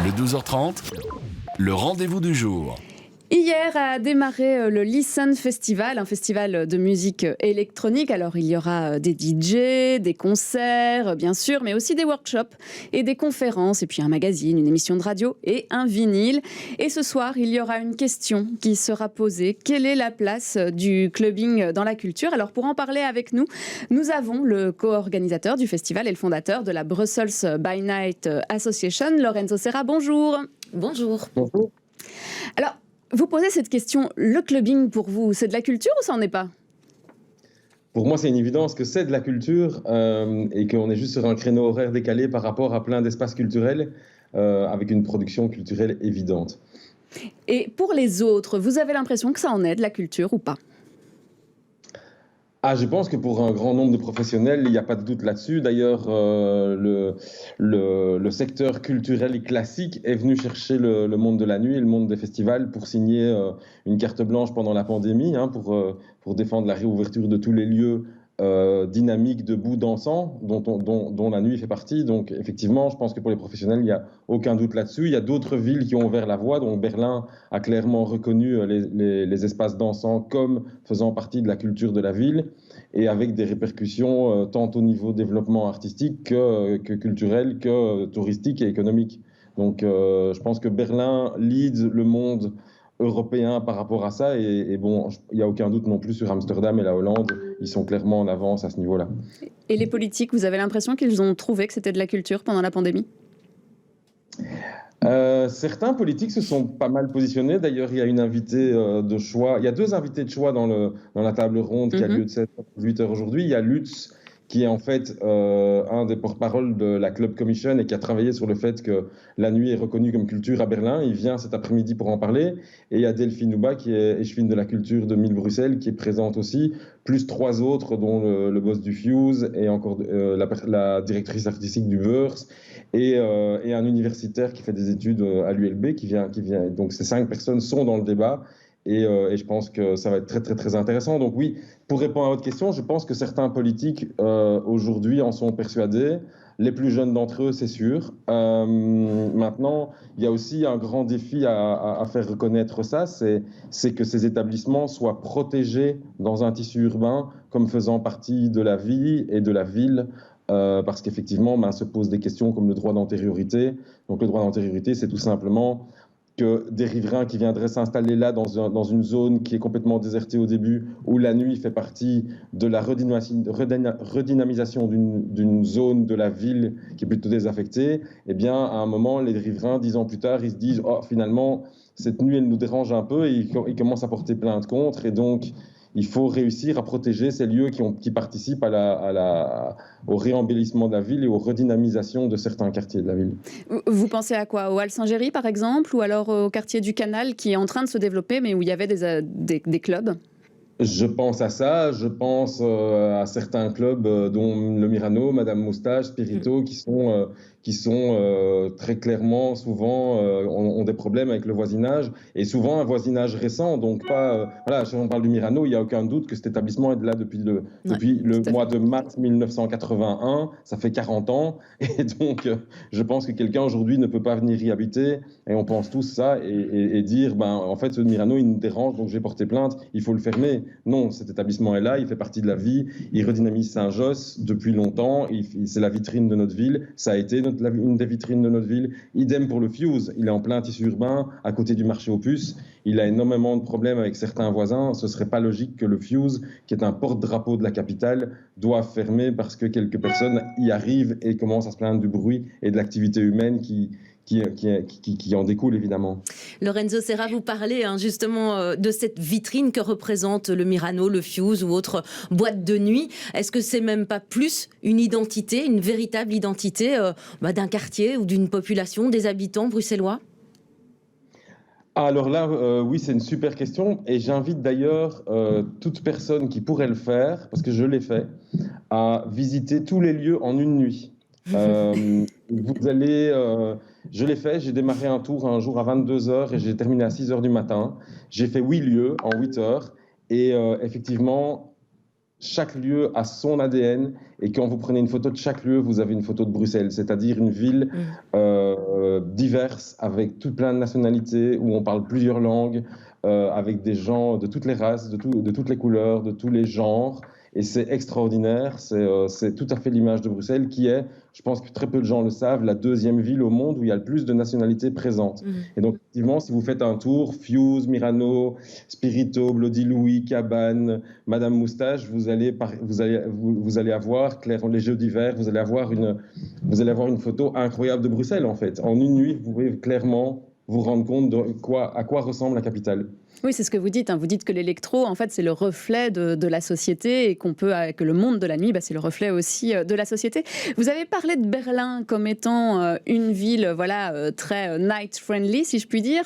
Le 12h30, le rendez-vous du jour. Hier a démarré le Listen Festival, un festival de musique électronique. Alors il y aura des DJ, des concerts bien sûr, mais aussi des workshops et des conférences, et puis un magazine, une émission de radio et un vinyle. Et ce soir, il y aura une question qui sera posée. Quelle est la place du clubbing dans la culture? Alors pour en parler avec nous, nous avons le co-organisateur du festival et le fondateur de la Brussels by Night Association, Lorenzo Serra. Bonjour. Bonjour. Bonjour. Alors, vous posez cette question, le clubbing pour vous, c'est de la culture ou ça n'en est pas? Pour moi, c'est une évidence que c'est de la culture et qu'on est juste sur un créneau horaire décalé par rapport à plein d'espaces culturels avec une production culturelle évidente. Et pour les autres, vous avez l'impression que ça en est de la culture ou pas? Je pense que pour un grand nombre de professionnels, il n'y a pas de doute là-dessus. D'ailleurs, le secteur culturel classique est venu chercher le monde de la nuit et le monde des festivals pour signer une carte blanche pendant la pandémie, pour défendre la réouverture de tous les lieux dynamiques, debout, dansants, dont la nuit fait partie. Donc effectivement, je pense que pour les professionnels, il n'y a aucun doute là-dessus. Il y a d'autres villes qui ont ouvert la voie, dont Berlin a clairement reconnu les espaces dansants comme faisant partie de la culture de la ville, et avec des répercussions tant au niveau développement artistique que culturel, que touristique et économique. Donc je pense que Berlin lead le monde européen par rapport à ça, et bon, il n'y a aucun doute non plus sur Amsterdam et la Hollande, ils sont clairement en avance à ce niveau-là. Et les politiques, vous avez l'impression qu'ils ont trouvé que c'était de la culture pendant la pandémie? Certains politiques se sont pas mal positionnés. D'ailleurs, il y a une invitée de choix. Il y a deux invités de choix dans la table ronde qui a lieu de 7 à 18 heures aujourd'hui. Il y a Lutz, qui est en fait un des porte-parole de la Club Commission et qui a travaillé sur le fait que la nuit est reconnue comme culture à Berlin. Il vient cet après-midi pour en parler. Et il y a Delphine Houba, qui est échevine de la culture de Mille Bruxelles, qui est présente aussi, plus 3 autres, dont le boss du Fuse et encore la directrice artistique du Verse et un universitaire qui fait des études à l'ULB qui vient. Donc ces 5 personnes sont dans le débat. Et je pense que ça va être très, très, très intéressant. Donc oui, pour répondre à votre question, je pense que certains politiques aujourd'hui en sont persuadés. Les plus jeunes d'entre eux, c'est sûr. Maintenant, il y a aussi un grand défi à faire reconnaître ça, c'est que ces établissements soient protégés dans un tissu urbain comme faisant partie de la vie et de la ville. Parce qu'effectivement, se posent des questions comme le droit d'antériorité. Donc le droit d'antériorité, c'est tout simplement que des riverains qui viendraient s'installer là dans une zone qui est complètement désertée au début, où la nuit fait partie de la redynamisation d'une zone de la ville qui est plutôt désaffectée, eh bien, à un moment, les riverains, 10 ans plus tard, ils se disent « Oh, finalement, cette nuit, elle nous dérange un peu » et ils commencent à porter plainte contre. Et donc, il faut réussir à protéger ces lieux qui participent au réembellissement de la ville et aux redynamisations de certains quartiers de la ville. Vous pensez à quoi? Au Hall Saint-Géry, par exemple, ou alors au quartier du Canal, qui est en train de se développer, mais où il y avait des clubs? Je pense à ça, je pense à certains clubs dont le Mirano, Madame Moustache, Spirito, qui sont très clairement, souvent, ont des problèmes avec le voisinage, et souvent un voisinage récent. Donc voilà, si on parle du Mirano, il n'y a aucun doute que cet établissement est là depuis le mois de mars 1981, ça fait 40 ans, et donc je pense que quelqu'un aujourd'hui ne peut pas venir y habiter, et on pense tous ça, et dire, en fait, ce Mirano, il nous dérange, donc je vais porter plainte, il faut le fermer. Non, cet établissement est là, il fait partie de la vie, il redynamise Saint-Josse depuis longtemps, c'est la vitrine de notre ville, ça a été une des vitrines de notre ville. Idem pour le Fuse, il est en plein tissu urbain, à côté du marché aux puces, il a énormément de problèmes avec certains voisins. Ce ne serait pas logique que le Fuse, qui est un porte-drapeau de la capitale, doive fermer parce que quelques personnes y arrivent et commencent à se plaindre du bruit et de l'activité humaine qui en découle évidemment. Lorenzo Serra, vous parlez justement de cette vitrine que représente le Mirano, le Fuse ou autre boîte de nuit. Est-ce que c'est même pas plus une identité, une véritable identité d'un quartier ou d'une population, des habitants bruxellois? Alors là, oui, c'est une super question, et j'invite d'ailleurs toute personne qui pourrait le faire, parce que je l'ai fait, à visiter tous les lieux en une nuit. Vous allez, je l'ai fait, j'ai démarré un tour un jour à 22 heures et j'ai terminé à 6 heures du matin. J'ai fait 8 lieux en 8 heures, et effectivement, chaque lieu a son ADN, et quand vous prenez une photo de chaque lieu, vous avez une photo de Bruxelles, c'est-à-dire une ville diverse, avec tout plein de nationalités, où on parle plusieurs langues, avec des gens de toutes les races, de toutes les couleurs, de tous les genres. Et c'est extraordinaire, c'est tout à fait l'image de Bruxelles qui est, je pense que très peu de gens le savent, la deuxième ville au monde où il y a le plus de nationalités présentes. Et donc, effectivement, si vous faites un tour, Fuse, Myrano, Spirito, Bloody Louis, Cabane, Madame Moustache, vous allez avoir, clairement, les Jeux d'hiver, vous allez avoir une photo incroyable de Bruxelles, en fait. En une nuit, vous pouvez clairement vous rendre compte de à quoi ressemble la capitale. Oui, c'est ce que vous dites. Vous dites que l'électro, en fait, c'est le reflet de la société et que le monde de la nuit, c'est le reflet aussi de la société. Vous avez parlé de Berlin comme étant une ville, très night friendly, si je puis dire.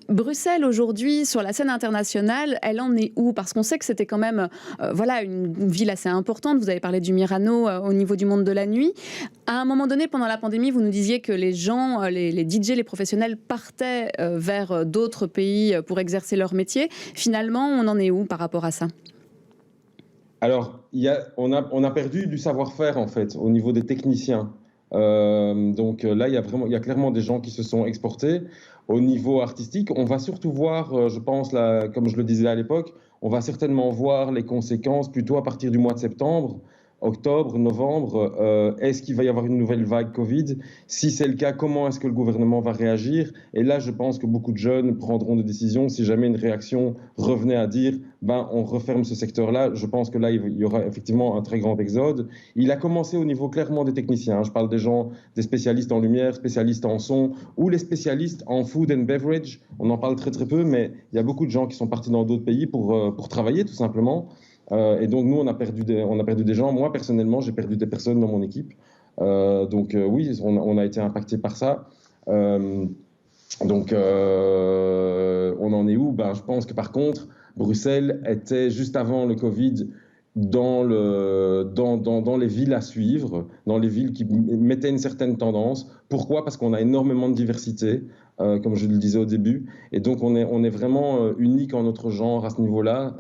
Bruxelles aujourd'hui, sur la scène internationale, elle en est où? Parce qu'on sait que c'était quand même, une ville assez importante. Vous avez parlé du Myrano au niveau du monde de la nuit. À un moment donné, pendant la pandémie, vous nous disiez que les gens, les DJ, les professionnels partaient vers d'autres pays pour exercer leur métier. Finalement, on en est où par rapport à ça? Alors, on a perdu du savoir-faire, en fait, au niveau des techniciens. Donc là, il y a clairement des gens qui se sont exportés. Au niveau artistique, on va surtout voir, je pense, là, comme je le disais à l'époque, on va certainement voir les conséquences plutôt à partir du mois de septembre, octobre, novembre. Est-ce qu'il va y avoir une nouvelle vague Covid? Si c'est le cas, comment est-ce que le gouvernement va réagir? Et là, je pense que beaucoup de jeunes prendront des décisions. Si jamais une réaction revenait à dire on referme ce secteur-là, je pense que là, il y aura effectivement un très grand exode. Il a commencé au niveau clairement des techniciens. Je parle des gens, des spécialistes en lumière, spécialistes en son, ou les spécialistes en food and beverage. On en parle très très peu, mais il y a beaucoup de gens qui sont partis dans d'autres pays pour travailler tout simplement. Et donc nous, on a perdu des gens. Moi, personnellement, j'ai perdu des personnes dans mon équipe. Oui, on a été impacté par ça. On en est où? Je pense que par contre, Bruxelles était juste avant le Covid dans les villes à suivre, dans les villes qui mettaient une certaine tendance. Pourquoi? Parce qu'on a énormément de diversité, comme je le disais au début. Et donc on est vraiment unique en notre genre à ce niveau-là.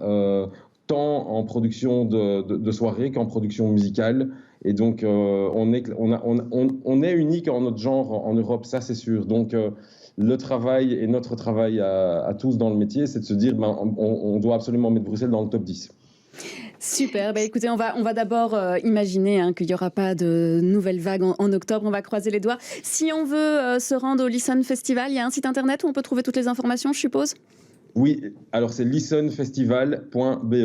Tant en production de soirée qu'en production musicale. Et donc, on est unique en notre genre en Europe, ça c'est sûr. Donc, le travail et notre travail à tous dans le métier, c'est de se dire on doit absolument mettre Bruxelles dans le top 10. Super. Écoutez, on va d'abord imaginer qu'il n'y aura pas de nouvelle vague en octobre. On va croiser les doigts. Si on veut se rendre au Listen Festival, il y a un site internet où on peut trouver toutes les informations, je suppose? Oui, alors c'est listenfestival.be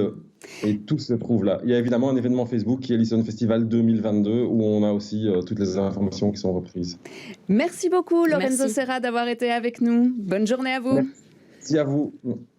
et tout se trouve là. Il y a évidemment un événement Facebook qui est Listen Festival 2022 où on a aussi toutes les informations qui sont reprises. Merci beaucoup Lorenzo Serra d'avoir été avec nous. Bonne journée à vous. Merci à vous.